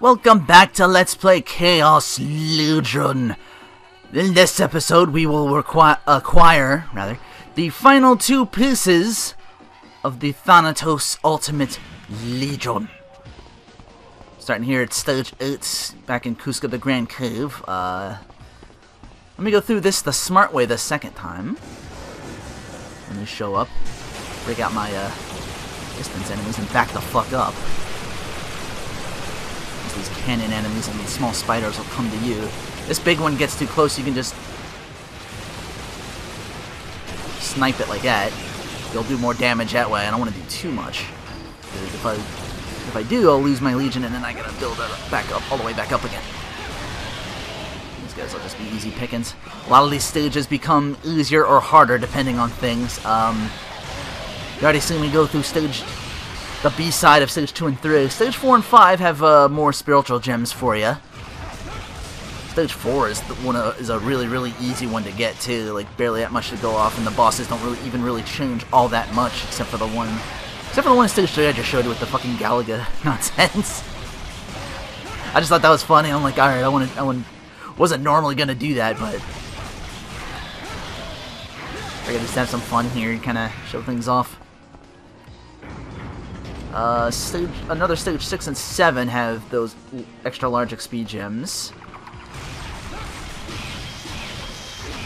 Welcome back to Let's Play Chaos Legion. In this episode, we will acquire the final two pieces of the Thanatos Ultimate Legion. Starting here at Stage 8, back in Cusco the Grand Cave. Let me go through this the smart way the second time. Let me show up, break out my distance enemies, and back the fuck up. These cannon enemies and these small spiders will come to you. This big one gets too close, you can just snipe it like that. You'll do more damage that way. I don't want to do too much, because if I do, I'll lose my legion, and then I gotta build it back up, all the way back up again. These guys will just be easy pickings. A lot of these stages become easier or harder depending on things. You already seen me go through the B side of Stage 2 and 3. Stage 4 and 5 have more spiritual gems for you. Stage 4 is a really easy one to get to. Like, barely that much to go off, and the bosses don't really change all that much, except for the one in Stage 3 I just showed you with the fucking Galaga nonsense. I just thought that was funny. I'm like, alright, I wasn't normally gonna do that, but I gotta just have some fun here and kind of show things off. Another Stage 6 and 7 have those extra large XP gems.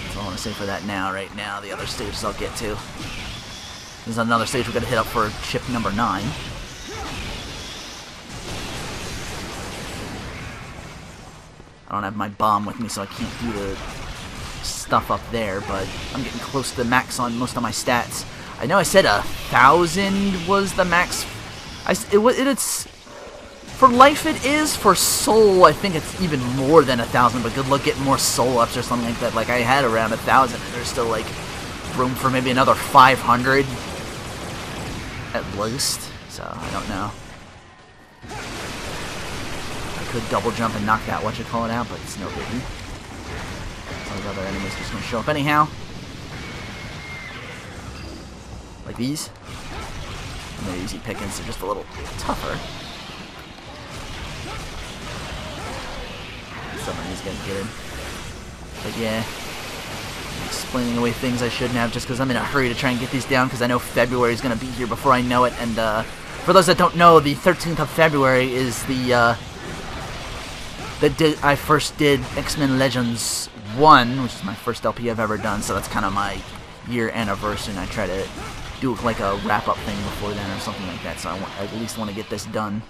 That's all I want to say for that now, right now. The other stages I'll get to. There's another stage we're going to hit up for chip number 9. I don't have my bomb with me, so I can't do the stuff up there, but I'm getting close to the max on most of my stats. I know I said 1,000 was the max. It's for life it is. For soul, I think it's even more than 1,000. But good luck getting more soul ups or something like that. Like I had around 1,000, and there's still like room for maybe another 500 at least. So I don't know. I could double jump and knock that whatchamacallit out, but it's no biggie. Some of the other enemies are just gonna show up anyhow, like these. They're easy pickings, they're just a little tougher. Some of these guys get in. But yeah, I'm explaining away things I shouldn't have just because I'm in a hurry to try and get these down, because I know February is going to be here before I know it. And for those that don't know, the 13th of February is the date I first did X-Men Legends 1, which is my first LP I've ever done, so that's kind of my year anniversary, and I try to do like a wrap-up thing before then or something like that, so I at least want to get this done.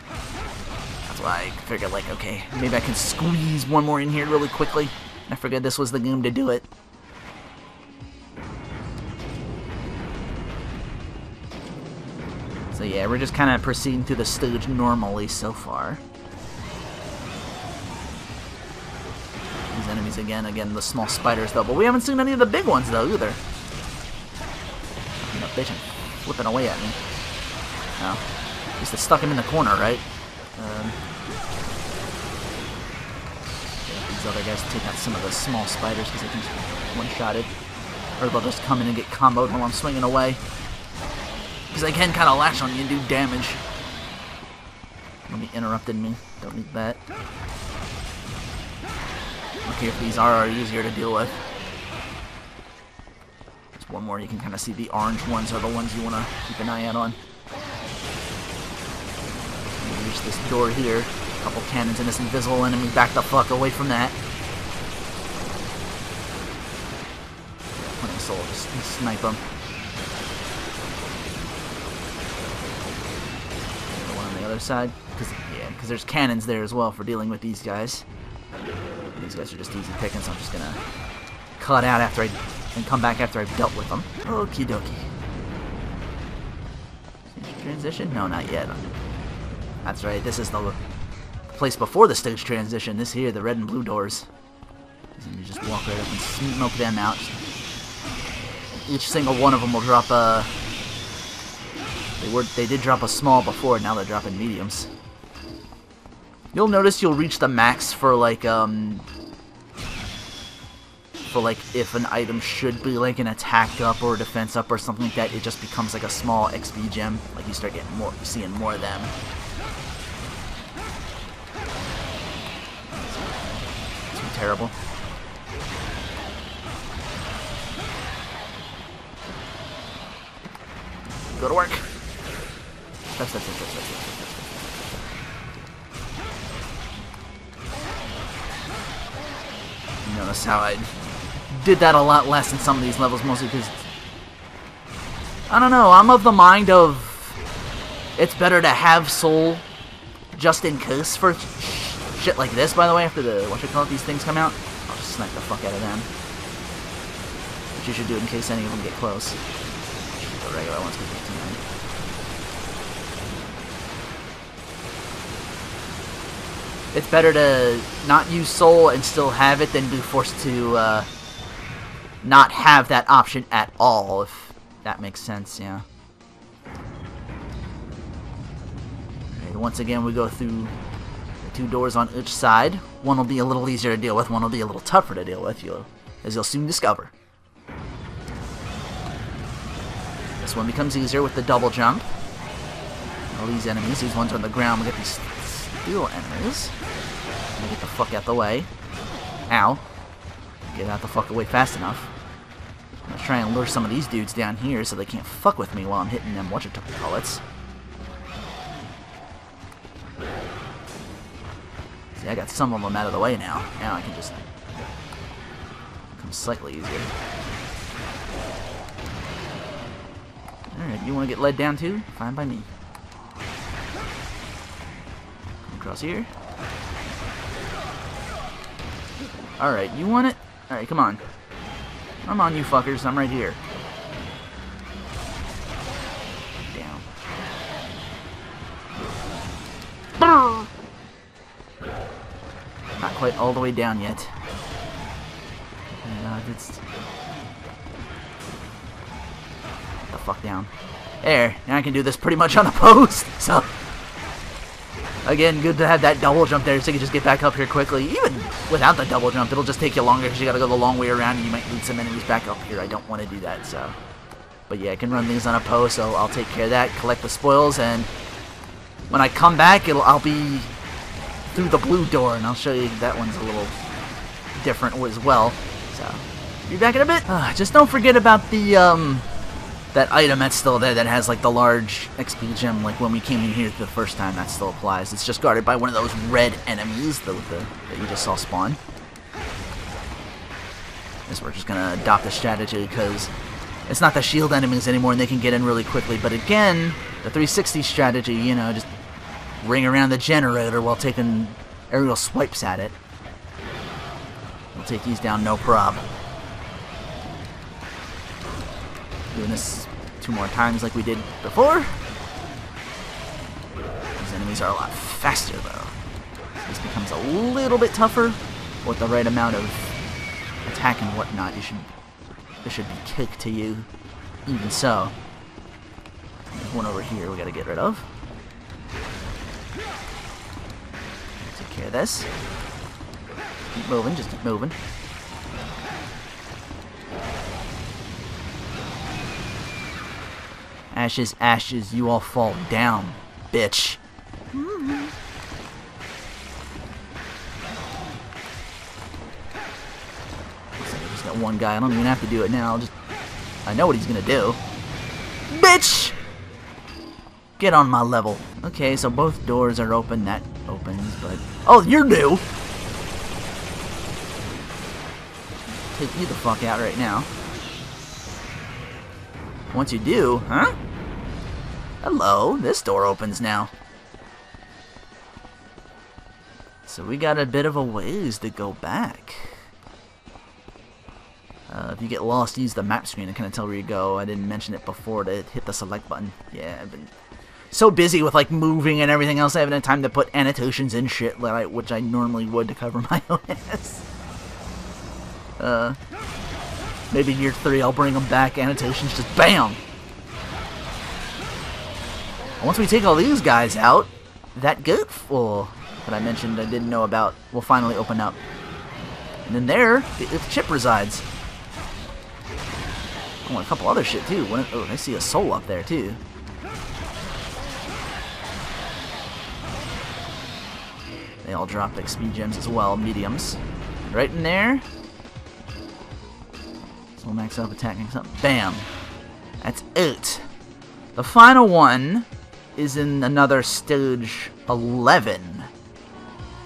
That's why I figured, like, okay, maybe I can squeeze one more in here really quickly. I figured this was the game to do it. So yeah, we're just kind of proceeding through the stage normally so far. These enemies again, the small spiders though, but we haven't seen any of the big ones though either. Bitch, flipping away at me. No. At least it stuck him in the corner, right? These other guys take out some of the small spiders because they can one-shotted. Or they'll just come in and get comboed while I'm swinging away. Because they can kind of latch on you and do damage. Don't be interrupting me. Don't need that. Okay, if these are easier to deal with. One more, you can kind of see the orange ones are the ones you want to keep an eye out on. Reach this door here. A couple cannons and this invisible enemy. Back the fuck away from that. Plenty of soul, just snipe them. The one on the other side, because there's cannons there as well for dealing with these guys. These guys are just easy picking, so I'm just gonna cut out after and come back after I've dealt with them. Okie dokie. Transition? No, not yet. That's right, this is the place before the stage transition. This here, the red and blue doors. And you just walk right up and smoke them out. Each single one of them will drop a... They did drop a small before, now they're dropping mediums. You'll notice you'll reach the max for like, if an item should be like an attack up or a defense up or something like that, it just becomes like a small XP gem. Like you start getting seeing more of them. terrible. Go to work. That's. You notice how I did that a lot less in some of these levels, mostly because, I don't know, I'm of the mind of it's better to have soul just in case for shit like this, by the way, after these things come out. I'll just snipe the fuck out of them. Which you should do in case any of them get close. The regular ones can get too many. It's better to not use soul and still have it than be forced to not have that option at all, if that makes sense, yeah. Alright, once again we go through the 2 doors on each side. One will be a little easier to deal with, one will be a little tougher to deal with, as you'll soon discover. This one becomes easier with the double jump. All these enemies, these ones on the ground, we get these steel enemies. Let me get the fuck out the way. Ow. Get out the fuck away fast enough. I'm gonna try and lure some of these dudes down here so they can't fuck with me while I'm hitting them whatchamacallits. See, I got some of them out of the way now. Now I can just become slightly easier. Alright, you wanna get led down too? Fine by me. Come across here. Alright, you want it? Alright, come on. Come on, you fuckers. I'm right here. Down. Not quite all the way down yet. It's... Get the fuck down. There. Now I can do this pretty much unopposed. So... Again, good to have that double jump there so you can just get back up here quickly. Even without the double jump, it'll just take you longer because you gotta go the long way around and you might lead some enemies back up here. I don't want to do that, so... But yeah, I can run things unopposed, so I'll take care of that, collect the spoils, and... When I come back, I'll be through the blue door, and I'll show you that one's a little different as well. So, be back in a bit. Just don't forget about the, that item that's still there that has like the large XP gem, like when we came in here the first time, that still applies. It's just guarded by one of those red enemies that you just saw spawn. Guess we're just gonna adopt the strategy because it's not the shield enemies anymore and they can get in really quickly. But again, the 360 strategy, you know, just ring around the generator while taking aerial swipes at it. We'll take these down no prob. Doing this 2 more times like we did before. These enemies are a lot faster though. This becomes a little bit tougher with the right amount of attack and whatnot. This should be cake to you. Even so. There's one over here we gotta get rid of. Take care of this. Keep moving, just keep moving. Ashes, ashes, you all fall down, bitch. Looks like I just got one guy. I don't even have to do it now. I know what he's gonna do. Bitch! Get on my level. Okay, so both doors are open. That opens, but... Oh, you're new! Take you the fuck out right now. Once you do, huh? Hello, this door opens now. So we got a bit of a ways to go back. If you get lost, use the map screen to kind of tell where you go. I didn't mention it before to hit the select button. Yeah, I've been so busy with like moving and everything else, I haven't had time to put annotations and shit, which I normally would to cover my own ass. Maybe year 3 I'll bring them back, annotations, just BAM! Once we take all these guys out, that gate full that I mentioned I didn't know about will finally open up. And then there, the chip resides. I want a couple other shit too. Oh, I see a soul up there too. They all drop XP gems as well, mediums. right in there. So we'll max up attack, max up. Bam. That's it. The final one is in another stage 11.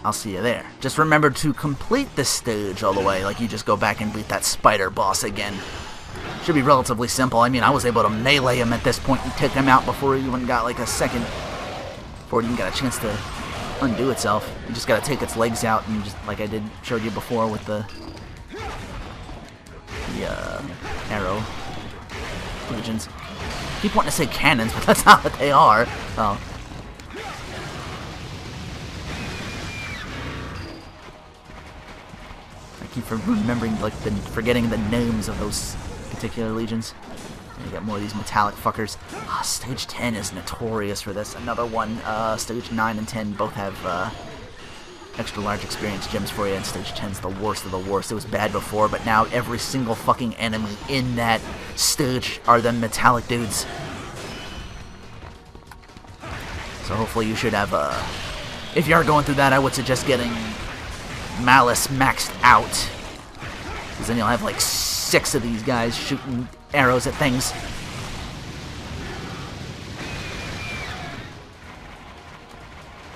I'll see you there. Just remember to complete this stage all the way. Like, you just go back and beat that spider boss again. Should be relatively simple. I mean, I was able to melee him at this point and take him out before he even got like a second. Before it even got a chance to undo itself. You just gotta take its legs out and just, like I showed you before with the arrow legions. I keep wanting to say cannons, but that's not what they are. Oh. I keep remembering, like, forgetting the names of those particular legions. And you got more of these metallic fuckers. Stage 10 is notorious for this. Another one, Stage 9 and 10 both have extra large experience gems for you, and Stage 10's the worst of the worst. It was bad before, but now every single fucking enemy in that stage are the metallic dudes. So hopefully you should have, if you are going through that, I would suggest getting Malice maxed out. Because then you'll have like 6 of these guys shooting arrows at things.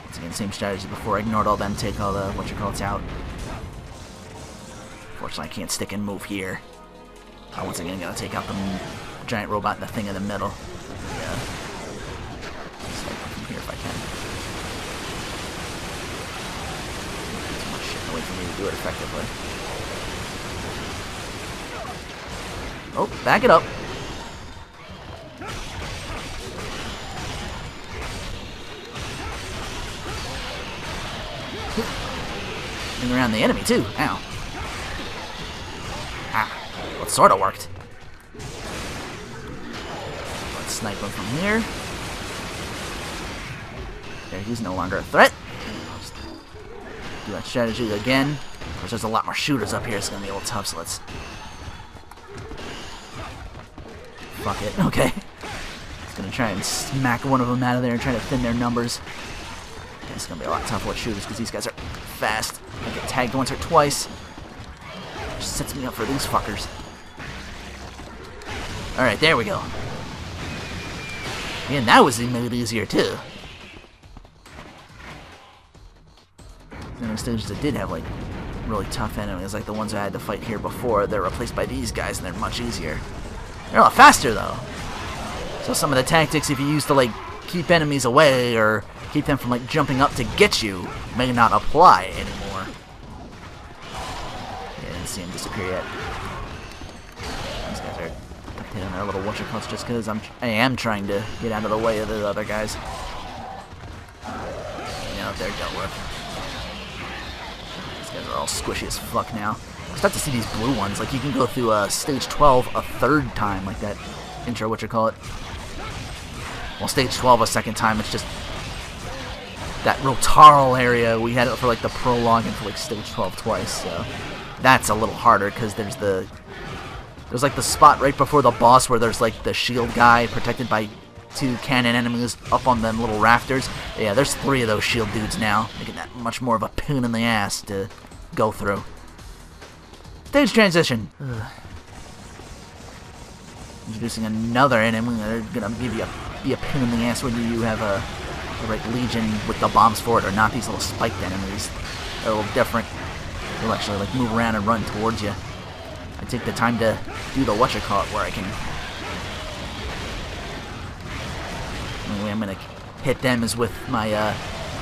Once again, same strategy before. I ignored all them, take all the whatchamacallits out. Unfortunately, I can't stick and move here. I once again gotta take out the giant robot and the thing in the middle. Yeah. Snipe from here if I can. Too much shit in the way for me to do it effectively. Oh, back it up. Moving around the enemy too. Ow. Ah, well, it sort of worked. Let's snipe him from here. There, he's no longer a threat. I'll just do that strategy again. Of course, there's a lot more shooters up here. It's gonna be a little tough, so let's. Fuck it. Okay. Just gonna try and smack one of them out of there and try to thin their numbers. Okay, it's gonna be a lot tougher with shooters because these guys are fast. I get tagged once or twice. Just sets me up for these fuckers. Alright, there we go. And that was made easier too. There were stages that did have like really tough enemies, like the ones I had to fight here before. They're replaced by these guys and they're much easier. They're a lot faster though. So some of the tactics, if you use to like keep enemies away or keep them from like jumping up to get you, may not apply anymore. Yeah, I didn't see him disappear yet. These guys are tucked in their little whatchamacallits just because I am trying to get out of the way of the other guys. You know, they're dealt with. These guys are all squishy as fuck now. I start to see these blue ones, like you can go through stage 12 a third time, like that intro, whatchamacallit. Well, stage 12 a second time, it's just that Rotarl area. We had it for like the prologue and for like stage 12 twice, so that's a little harder because there's like the spot right before the boss where there's like the shield guy protected by 2 cannon enemies up on them little rafters. Yeah, there's 3 of those shield dudes now, making that much more of a pain in the ass to go through. Stage transition. Ugh. Introducing another enemy. They're gonna give you be a pain in the ass whether you have the right legion with the bombs for it or not. These little spiked enemies, they're a little different. They'll actually like move around and run towards you. I take the time to do the whatchamacallit where I can. The only way I'm gonna hit them is with my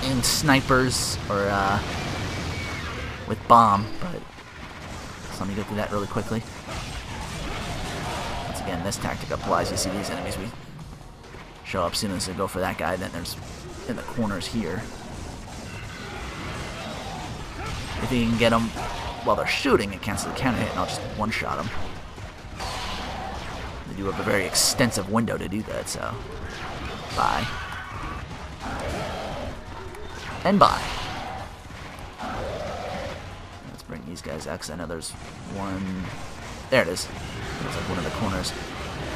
aimed snipers or with bomb, but. Let me go through that really quickly. Once again, this tactic applies. You see these enemies, we show up as soon as they go for that guy. Then there's in the corners here. If you can get them while they're shooting, it cancels the counter hit, and I'll just one-shot them. They do have a very extensive window to do that, so bye. And bye. Bring these guys out, because I know there's one. There it is. It's like one of the corners.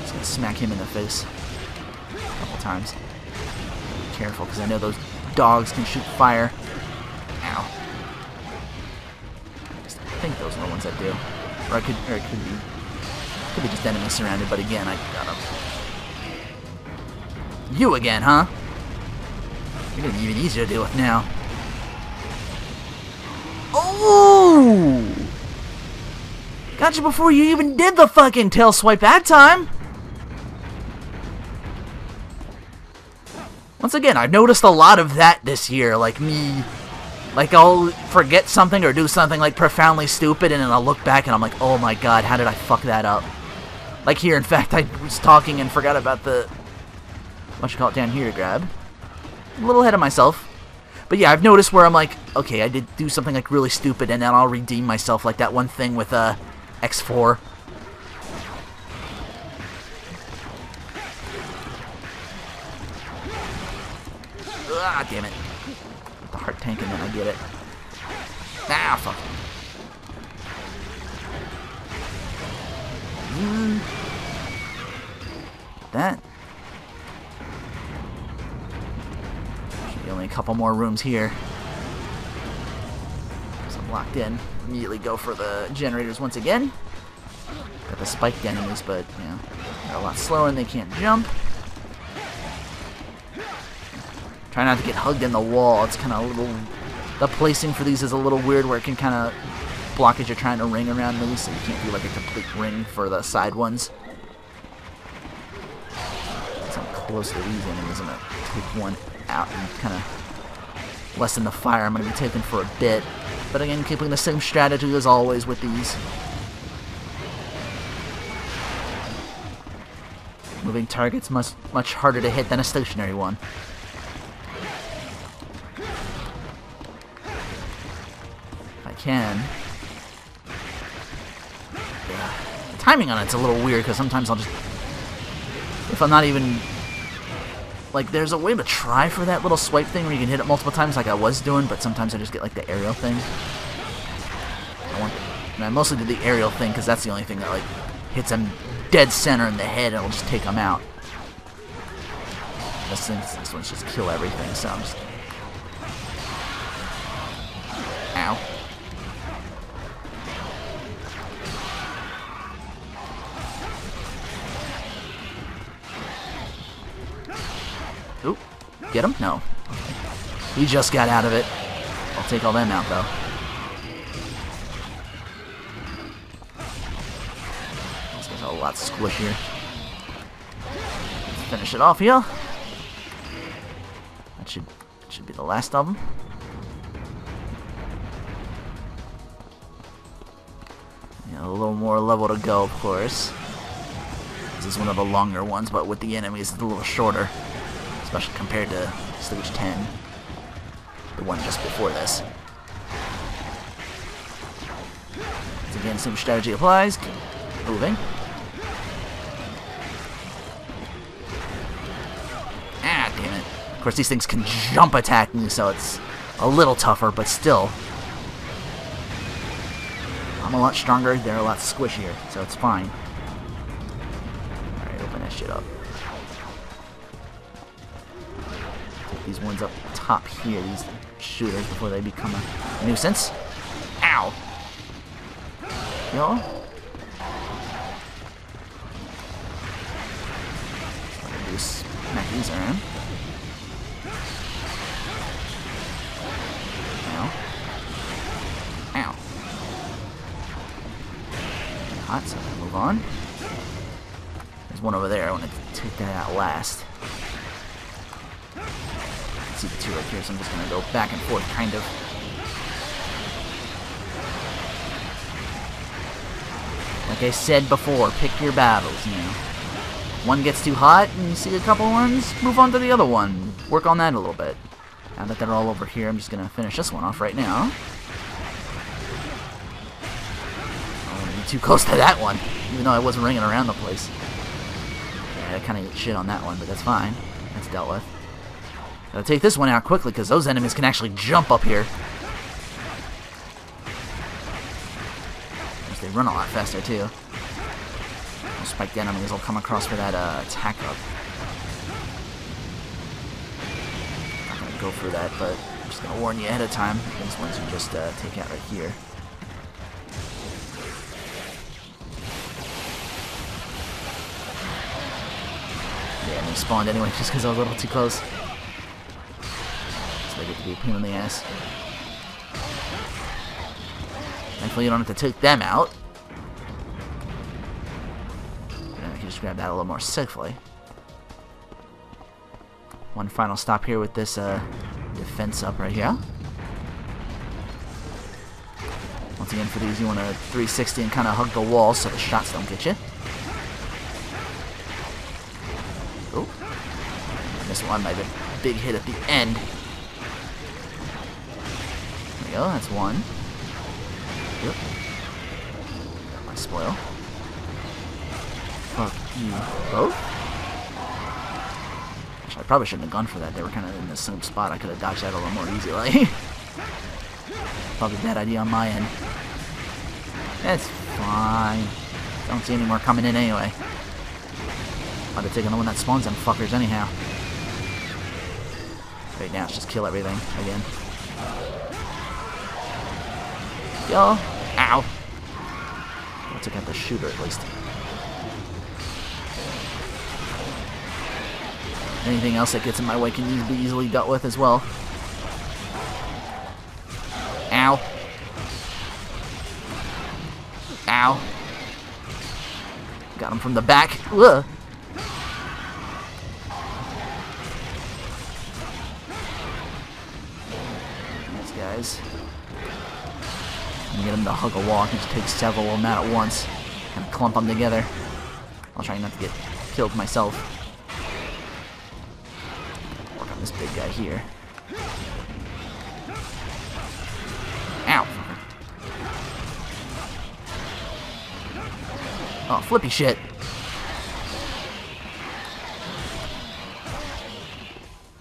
Just gonna smack him in the face a couple times. Be careful, because I know those dogs can shoot fire. Ow. I think those are the ones that do. Or it could be just enemies surrounded, but again, I got them. You again, huh? You're gonna be even easier to deal with now. Oh! Got you before you even did the fucking tail swipe that time! Once again, I've noticed a lot of that this year, like me, like I'll forget something or do something like profoundly stupid and then I'll look back and I'm like, oh my god, how did I fuck that up? Like here, in fact, I was talking and forgot about the, what you call it down here to grab. A little ahead of myself. But yeah, I've noticed where I'm like, okay, I did do something like really stupid and then I'll redeem myself, like that one thing with X4. Ah, damn it. The heart tank and then I get it. Ah, fuck. That. Should be only a couple more rooms here. So I'm locked in. Immediately go for the generators once again. Got the spiked enemies, but, you know, they're a lot slower and they can't jump. Try not to get hugged in the wall. It's kind of a little... The placing for these is a little weird where it can kind of block as you're trying to ring around these, so you can't do like a complete ring for the side ones. So I'm close to these enemies. I'm going to take one out and kind of lessen the fire. I'm going to be taking for a bit. But again, keeping the same strategy as always with these. Moving targets much harder to hit than a stationary one. Can. Yeah. The timing on it's a little weird because sometimes I'll just, if I'm not even, like there's a way to try for that little swipe thing where you can hit it multiple times like I was doing, but sometimes I just get like the aerial thing. I mostly do the aerial thing because that's the only thing that like hits them dead center in the head and it'll just take them out. This one's just kill everything, so I'm just... Ow. Oop. Get him? No. Okay. He just got out of it. I'll take all them out, though. This guy's a lot squishier. Let's finish it off here. That should be the last of them. Yeah, a little more level to go, of course. This is one of the longer ones, but with the enemies, it's a little shorter. Especially compared to stage 10, the one just before this. Once again, same strategy applies. Keep moving. Ah, damn it. Of course, these things can jump attack me, so it's a little tougher, but still. I'm a lot stronger, they're a lot squishier, so it's fine. Alright, open that shit up. These ones up top here, these shooters, before they become a nuisance. Ow! Yo. So I'm gonna do smack these around. Ow. Ow. Hot, so I'm gonna move on. There's one over there, I want to take that out last. See the two right here, so I'm just going to go back and forth, kind of. Like I said before, pick your battles, you know. One gets too hot, and you see a couple ones, move on to the other one. Work on that a little bit. Now that they're all over here, I'm just going to finish this one off right now. I don't want to be too close to that one, even though I wasn't ringing around the place. Yeah, I kind of shit on that one, but that's fine. That's dealt with. Gotta take this one out quickly, because those enemies can actually jump up here. They run a lot faster, too. Those spiked enemies will come across for that attack up. Not gonna go for that, but I'm just gonna warn you ahead of time. These ones you just take out right here. Yeah, and they spawned anyway just because I was a little too close. So they get to be a pain in the ass. Thankfully you don't have to take them out. And I can just grab that a little more safely. One final stop here with this defense up right here. Once again, for these, you want to 360 and kind of hug the wall so the shots don't get you. Oh, missed one by the big hit at the end. There we go, that's one. Yep. Got my spoil. Fuck you both. Actually, I probably shouldn't have gone for that. They were kind of in the same spot. I could have dodged that a little more easily. Probably a bad idea on my end. That's fine. Don't see any more coming in anyway. I'd have taken the one that spawns them fuckers anyhow. Right now, it's just kill everything again. Yo! Ow! I took out the shooter at least. Anything else that gets in my way can be easily dealt with as well. Ow. Ow. Got him from the back. Ugh. These guys. Get him to hug a wall. I can just take several of them out at once and clump them together. I'll try not to get killed myself. Work on this big guy here. Ow. Oh, flippy shit.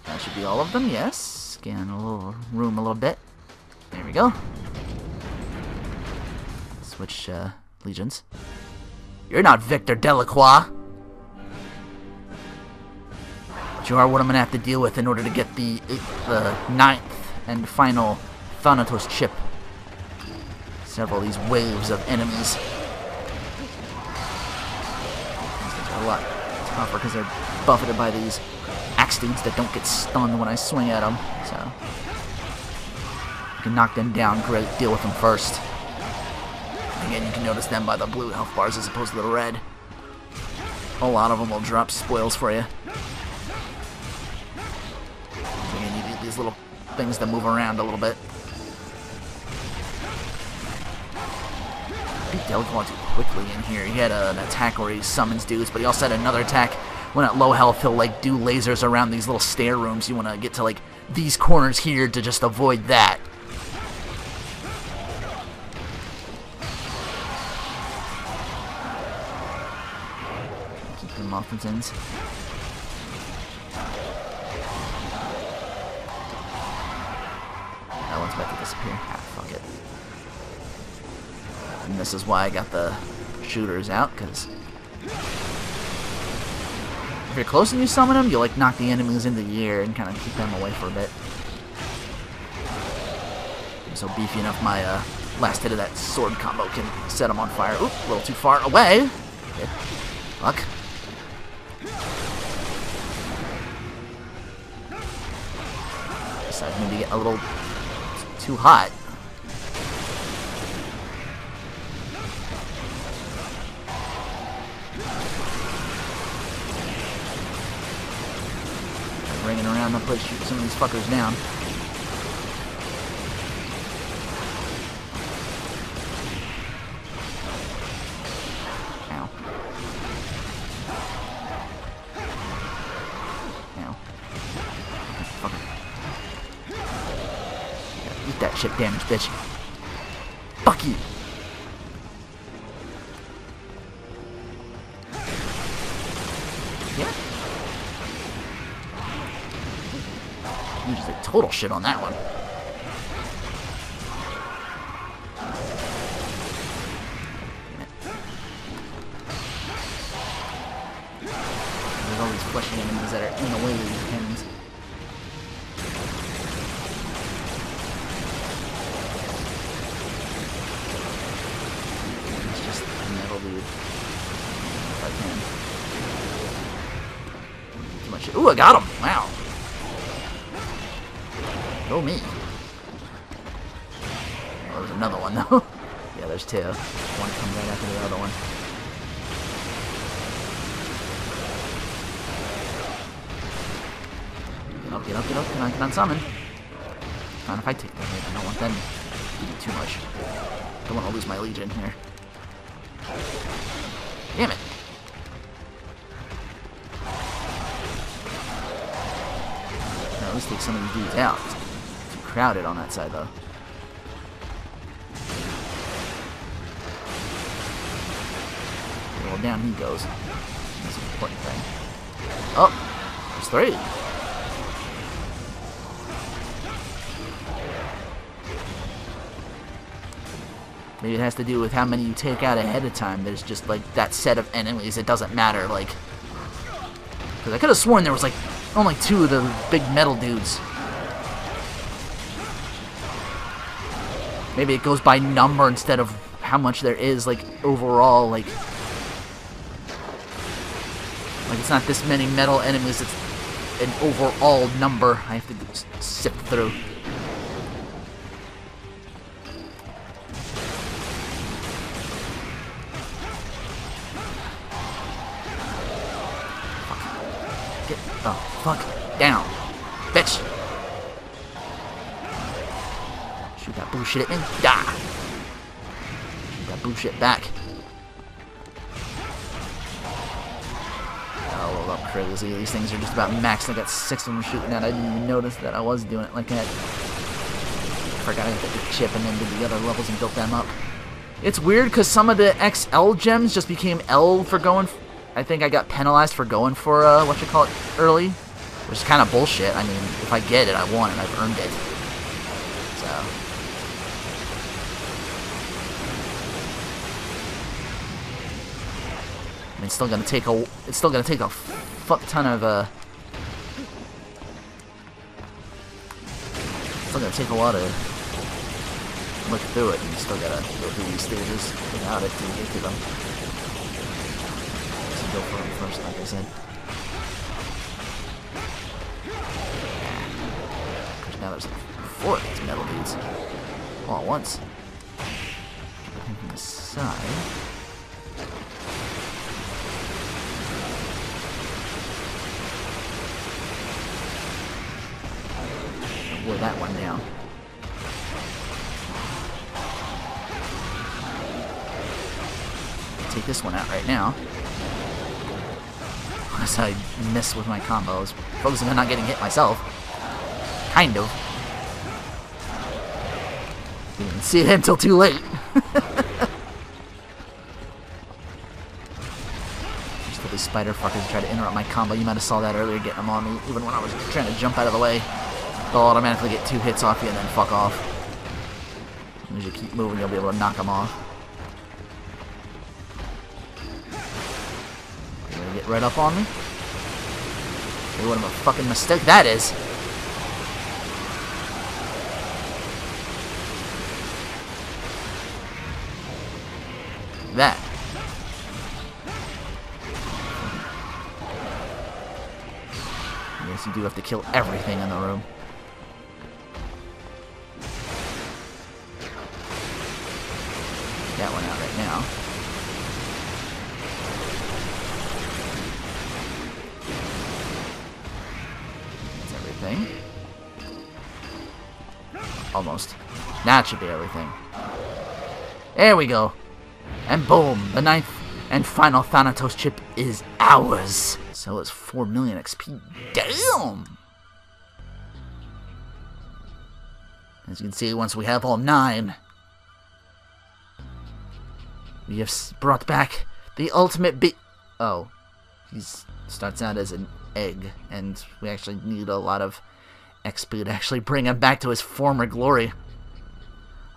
That should be all of them, yes. Scan a little room a little bit. There we go. Switch legions. You're not Victor Delacroix. But you are what I'm gonna have to deal with in order to get the 9th and final Thanatos chip. Several of these waves of enemies. A lot tougher because they're buffeted by these axe dudes that don't get stunned when I swing at them. So you can knock them down, great. Deal with them first. Again, you can notice them by the blue health bars as opposed to the red. A lot of them will drop spoils for you. Again, you need these little things to move around a little bit. Delacroix too quickly in here. He had an attack where he summons dudes, but he also had another attack when at low health he'll like do lasers around these little stair rooms. You want to get to like these corners here to just avoid that. Keep them off the ends. That one's about to disappear. Ah, fuck it. And this is why I got the shooters out, because if you're close and you summon them, you'll like knock the enemies into the air and kind of keep them away for a bit. I'm so beefy enough, my last hit of that sword combo can set them on fire. Oop, a little too far away. Okay. Fuck. Decided maybe to get a little too hot. Ringing around the place, shoot some of these fuckers down. Ow. Ow. Fucker. Yeah, eat that shit damage, bitch. Fuck you. Yeah. You just did total shit on that one. There's all these fleshy enemies that are in the way of these cannons. It's just a metal dude. If I can. Ooh, I got him! Wow. Go me. Oh, there's another one, though. Yeah, there's two. One comes right after the other one. Get up, get up, get up. Can I summon? Fine, if I take that hit, I don't want them to do too much. Don't want to lose my Legion here. Damn it. Now, at least take some of these dudes out. It's too crowded on that side, though. Well, down he goes. That's an important thing. Oh! There's three! Maybe it has to do with how many you take out ahead of time. There's just, like, that set of enemies. It doesn't matter, like... Because I could have sworn there was, like, only two of the big metal dudes. Maybe it goes by number instead of how much there is, like, overall, like... Like, it's not this many metal enemies, it's an overall number I have to sift through. Get the fuck down, bitch! Shoot that bullshit at me. Die! Shoot that bullshit back. Oh, well, up crazy. These things are just about maxed. I got 6 of them shooting at. I didn't even notice that I was doing it like that. I forgot I hit the chip and then did the other levels and built them up. It's weird because some of the XL gems just became L for going... I think I got penalized for going for, early. Which is kind of bullshit. I mean, if I get it, I want it. I've earned it. So... I mean, it's still gonna take a fuck ton of, It's still gonna take a while to look through it, and you still gotta go through these stages without it to get to them. So go for them first, like I said. Because now there's like 4 of these metal dudes all at once. Everything from the side. Wear that one down. Take this one out right now. Unless I miss with my combos. Focusing on not getting hit myself. Kind of. Didn't see it until too late. Just these spider fuckers try to interrupt my combo. You might have saw that earlier getting them on me, even when I was trying to jump out of the way. They'll automatically get 2 hits off you and then fuck off. As long as you keep moving, you'll be able to knock them off. You're gonna get right up on me? Hey, what a fucking mistake that is! That. I guess you do have to kill everything in the room. That one out right now. That's everything. Almost. That should be everything. There we go. And boom, the 9th and final Thanatos chip is ours. So it's 4 million XP. Damn! As you can see, once we have all 9, we have brought back the ultimate Oh. He starts out as an egg, and we actually need a lot of XP to actually bring him back to his former glory.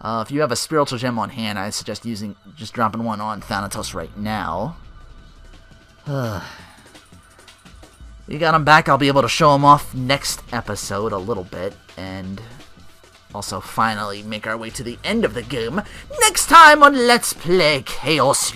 If you have a spiritual gem on hand, I suggest just dropping one on Thanatos right now. We got him back. I'll be able to show him off next episode a little bit, and also finally make our way to the end of the game next time on Let's Play Chaos